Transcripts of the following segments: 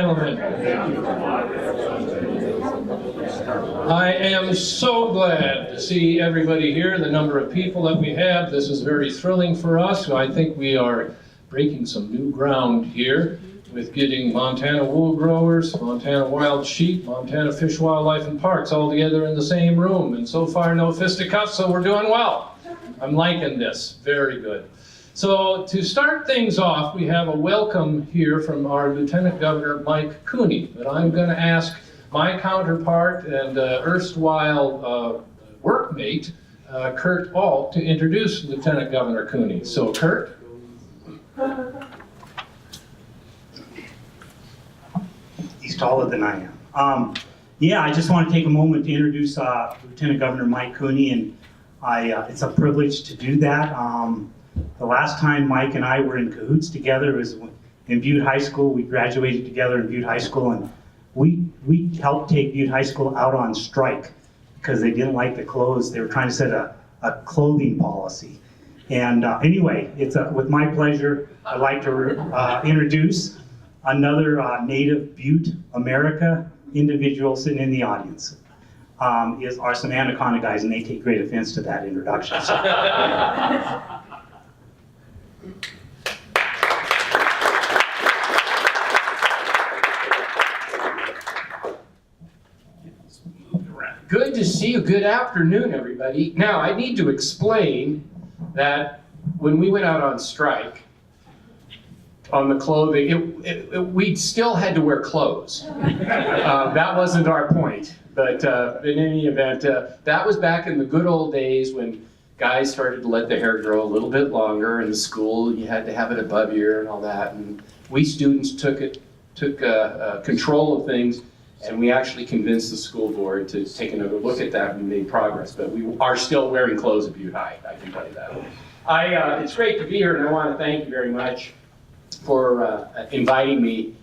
Gentlemen, I am so glad to see everybody here, the number of people that we have. This is very thrilling for us. I think we are breaking some new ground here with getting Montana wool growers, Montana wild sheep, Montana Fish, Wildlife, and Parks all together in the same room. And so far, no fisticuffs, so we're doing well. I'm liking this. Very good. So to start things off, we have a welcome here from our Lieutenant Governor, Mike Cooney, but I'm going to ask my counterpart and erstwhile workmate, Kurt Ault, to introduce Lieutenant Governor Cooney. So, Kurt? He's taller than I am. Yeah, I just want to take a moment to introduce Lieutenant Governor Mike Cooney, and it's a privilege to do that. The last time Mike and I were in cahoots together was in Butte High School. We graduated together in Butte High School, and we helped take Butte High School out on strike because they didn't like the clothes. They were trying to set a clothing policy. And anyway, it's with my pleasure, I'd like to introduce another native Butte, America individual sitting in the audience. Are some Anaconda guys, and they take great offense to that introduction. So. Good to see you. Good afternoon, everybody. Now, I need to explain that when we went out on strike, on the clothing, we still had to wear clothes. That wasn't our point. But in any event, that was back in the good old days when guys started to let the hair grow a little bit longer. In the school, you had to have it above ear and all that. And we students took control of things. And we actually convinced the school board to take another look at that, and we made progress. But we are still wearing clothes at Butte High, I can tell you that. It's great to be here, and I want to thank you very much for inviting me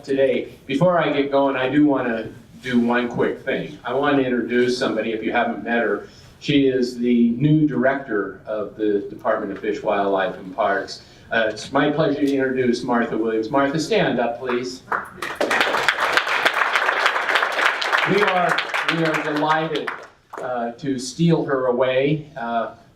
today. Before I get going, I do want to do one quick thing. I want to introduce somebody, if you haven't met her. She is the new director of the Department of Fish, Wildlife, and Parks. It's my pleasure to introduce Martha Williams. Martha, stand up, please. We are delighted to steal her away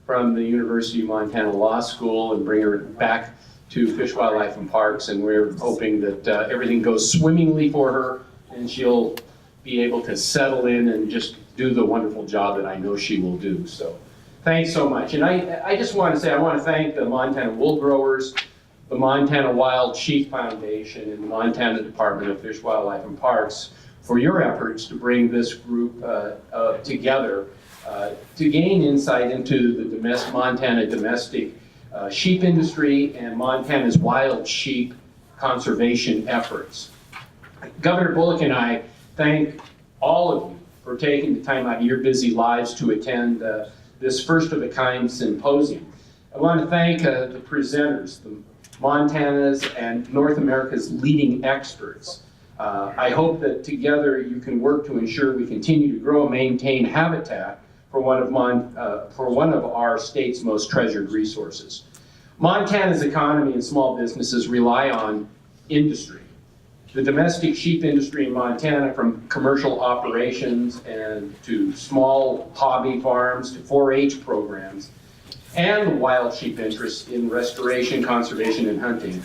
from the University of Montana Law School and bring her back to Fish, Wildlife, and Parks, and we're hoping that everything goes swimmingly for her and she'll be able to settle in and just do the wonderful job that I know she will do. So thanks so much. And I just want to say, I want to thank the Montana Wool Growers, the Montana Wild Sheep Foundation, and the Montana Department of Fish, Wildlife, and Parks for your efforts to bring this group together to gain insight into the Montana domestic sheep industry and Montana's wild sheep conservation efforts. Governor Bullock and I thank all of you for taking the time out of your busy lives to attend this first-of-a-kind symposium. I want to thank the presenters, the Montana's and North America's leading experts. I hope that together you can work to ensure we continue to grow and maintain habitat for one of our state's most treasured resources. Montana's economy and small businesses rely on industry. The domestic sheep industry in Montana, from commercial operations and to small hobby farms to 4-H programs, and the wild sheep interests in restoration, conservation, and hunting,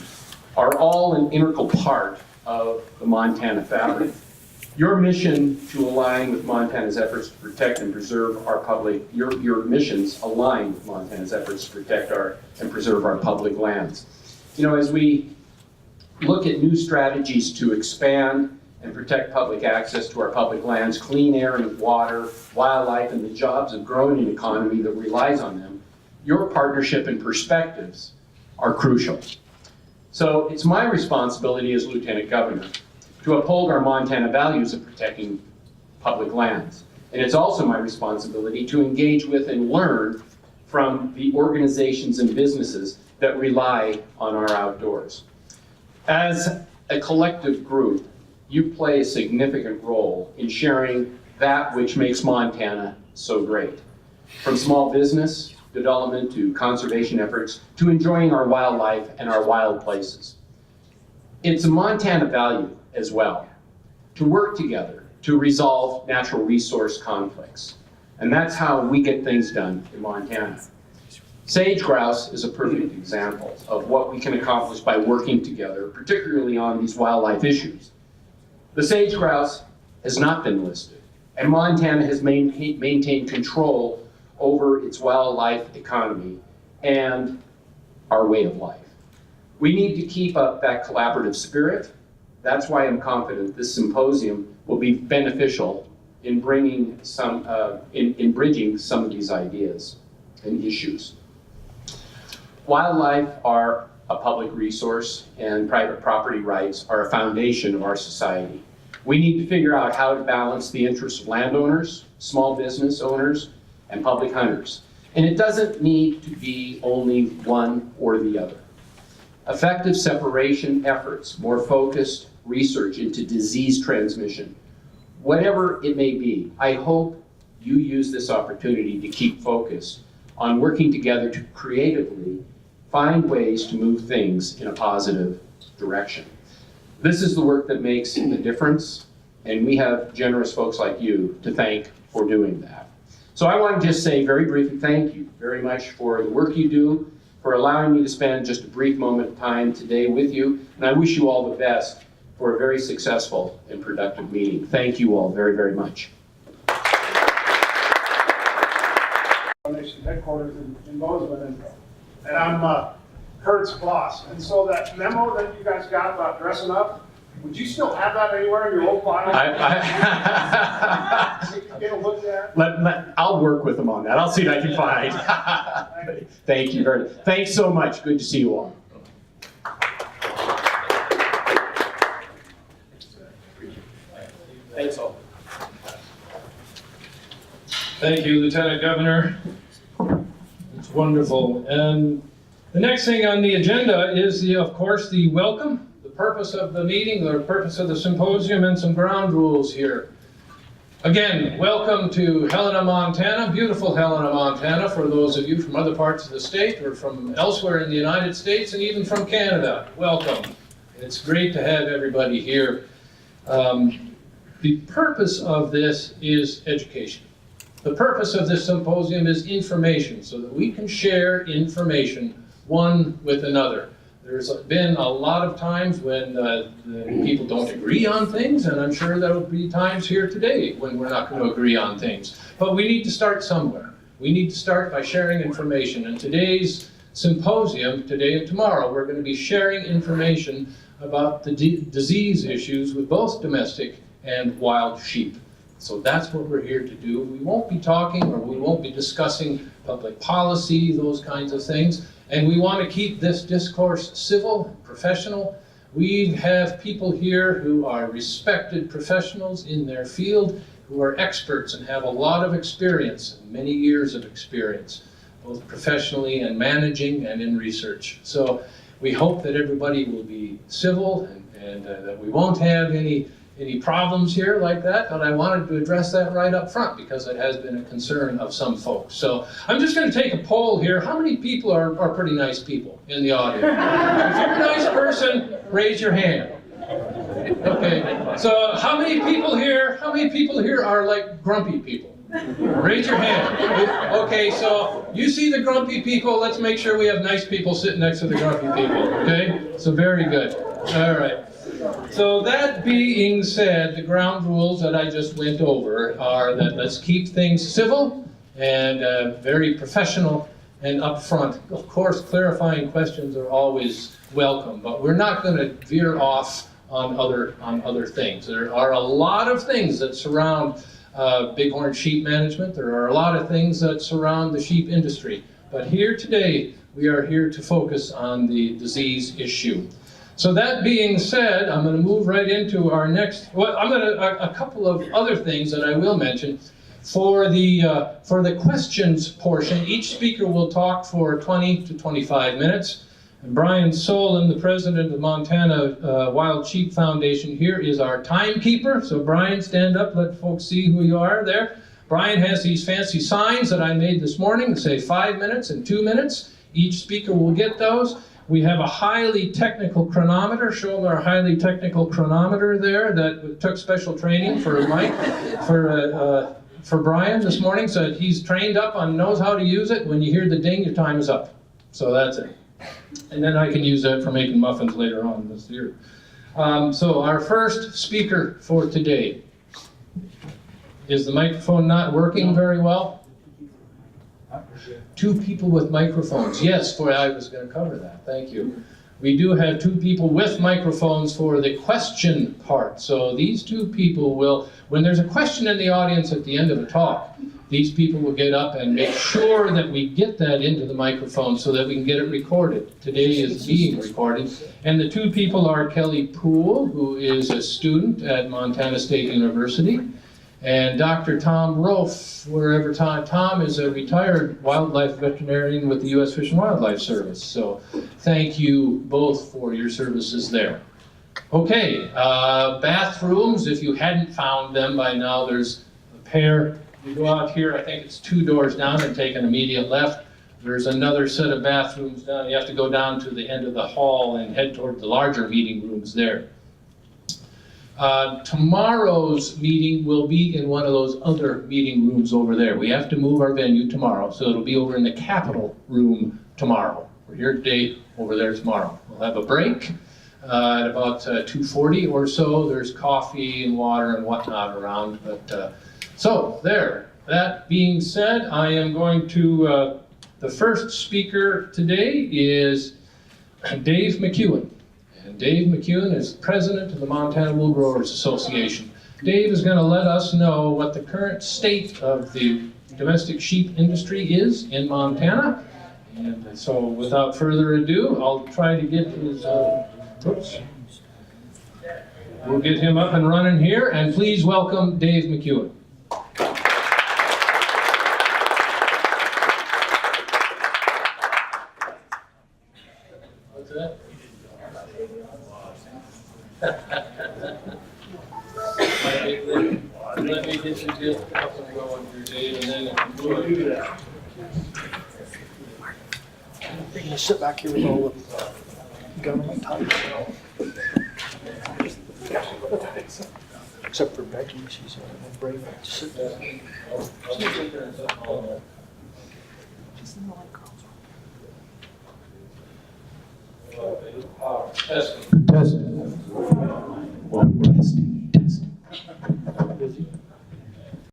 are all an integral part of the Montana fabric. Your mission to align with Montana's efforts to protect and preserve our public, your missions align with Montana's efforts to protect and preserve our public lands. You know, as we look at new strategies to expand and protect public access to our public lands, clean air and water, wildlife, and the jobs of growing an economy that relies on them, your partnership and perspectives are crucial. So it's my responsibility as Lieutenant Governor to uphold our Montana values of protecting public lands. And it's also my responsibility to engage with and learn from the organizations and businesses that rely on our outdoors. As a collective group, you play a significant role in sharing that which makes Montana so great. From small business development to conservation efforts to enjoying our wildlife and our wild places. It's a Montana value as well, to work together to resolve natural resource conflicts. And that's how we get things done in Montana. Sage grouse is a perfect example of what we can accomplish by working together, particularly on these wildlife issues. The sage grouse has not been listed, and Montana has maintained control over its wildlife economy and our way of life. We need to keep up that collaborative spirit. That's why I'm confident this symposium will be beneficial in bringing in bridging some of these ideas and issues. Wildlife are a public resource, and private property rights are a foundation of our society. We need to figure out how to balance the interests of landowners, small business owners, and public hunters. And it doesn't need to be only one or the other. Effective separation efforts, more focused research into disease transmission, whatever it may be, I hope you use this opportunity to keep focused on working together to creatively find ways to move things in a positive direction. This is the work that makes the difference, and we have generous folks like you to thank for doing that. So I want to just say very briefly, thank you very much for the work you do, for allowing me to spend just a brief moment of time today with you, and I wish you all the best for a very successful and productive meeting. Thank you all very, very much. Foundation headquarters in Bozeman, and I'm Kurt's boss. And so that memo that you guys got about dressing up, would you still have that anywhere in your old file? Get a look at it? I'll work with them on that. I'll see what I can find. Thank you very much. Thanks so much. Good to see you all. Thanks all. Thank you, Lieutenant Governor. It's wonderful. And the next thing on the agenda is, of course, the welcome, the purpose of the meeting, the purpose of the symposium, and some ground rules here. Again, welcome to Helena, Montana, beautiful Helena, Montana, for those of you from other parts of the state or from elsewhere in the United States and even from Canada. Welcome. It's great to have everybody here. The purpose of this is education. The purpose of this symposium is information, so that we can share information one with another. There's been a lot of times when people don't agree on things, and I'm sure there will be times here today when we're not going to agree on things. But we need to start somewhere. We need to start by sharing information. And today's symposium, today and tomorrow, we're going to be sharing information about the disease issues with both domestic and wild sheep. So that's what we're here to do. We won't be talking or we won't be discussing public policy, those kinds of things. And we want to keep this discourse civil, professional. We have people here who are respected professionals in their field, who are experts and have a lot of experience, many years of experience, both professionally and managing and in research. So we hope that everybody will be civil and that we won't have any problems here like that, but I wanted to address that right up front because it has been a concern of some folks. So I'm just going to take a poll here. How many people are pretty nice people in the audience? If you're a nice person, raise your hand. Okay, so how many people here are like grumpy people? Raise your hand. Okay, so you see the grumpy people, let's make sure we have nice people sitting next to the grumpy people, okay? So very good. All right. So that being said, the ground rules that I just went over are that let's keep things civil and very professional and upfront. Of course, clarifying questions are always welcome, but we're not going to veer off on other things. There are a lot of things that surround bighorn sheep management. There are a lot of things that surround the sheep industry. But here today, we are here to focus on the disease issue. So that being said, I'm going to move right into our next, well, I'm going to, a couple of other things that I will mention. For the questions portion, each speaker will talk for 20 to 25 minutes. And Brian Solon, the president of Montana Wild Sheep Foundation here, is our timekeeper. So Brian, stand up, let folks see who you are there. Brian has these fancy signs that I made this morning that say 5 minutes and 2 minutes. Each speaker will get those. We have a highly technical chronometer. Show them our highly technical chronometer there that took special training for Mike, for Brian this morning, so he's trained up on, knows how to use it. When you hear the ding, your time is up. So that's it. And then I can use that for making muffins later on this year. So our first speaker for today. Is the microphone not working very well? 2 people with microphones. Yes, I was going to cover that. Thank you. We do have 2 people with microphones for the question part. So these 2 people will, when there's a question in the audience at the end of a talk, these people will get up and make sure that we get that into the microphone so that we can get it recorded. Today is being recorded. And the 2 people are Kelly Poole, who is a student at Montana State University, and Dr. Tom Rofe, wherever Tom is a retired wildlife veterinarian with the U.S. Fish and Wildlife Service. So thank you both for your services there. Okay, bathrooms, if you hadn't found them by now, there's a pair. You go out here, I think it's 2 doors down and take an immediate left. There's another set of bathrooms down. You have to go down to the end of the hall and head toward the larger meeting rooms there. Tomorrow's meeting will be in one of those other meeting rooms over there. We have to move our venue tomorrow, so it'll be over in the Capitol room tomorrow. We're here today, over there tomorrow. We'll have a break at about 2:40 or so. There's coffee and water and whatnot around. But so there. That being said, I am going to. The first speaker today is Dave McEwen. Dave McEwen is president of the Montana Wool Growers Association. Dave is going to let us know what the current state of the domestic sheep industry is in Montana. And so without further ado, I'll try to get his, we'll get him up and running here, and please welcome Dave McEwen. What's that? Let me get you just up and going here, Dave, and then we'll do that. You're gonna sit back here with all the government titles. Except for Becky, she's brave enough to sit down. Testing.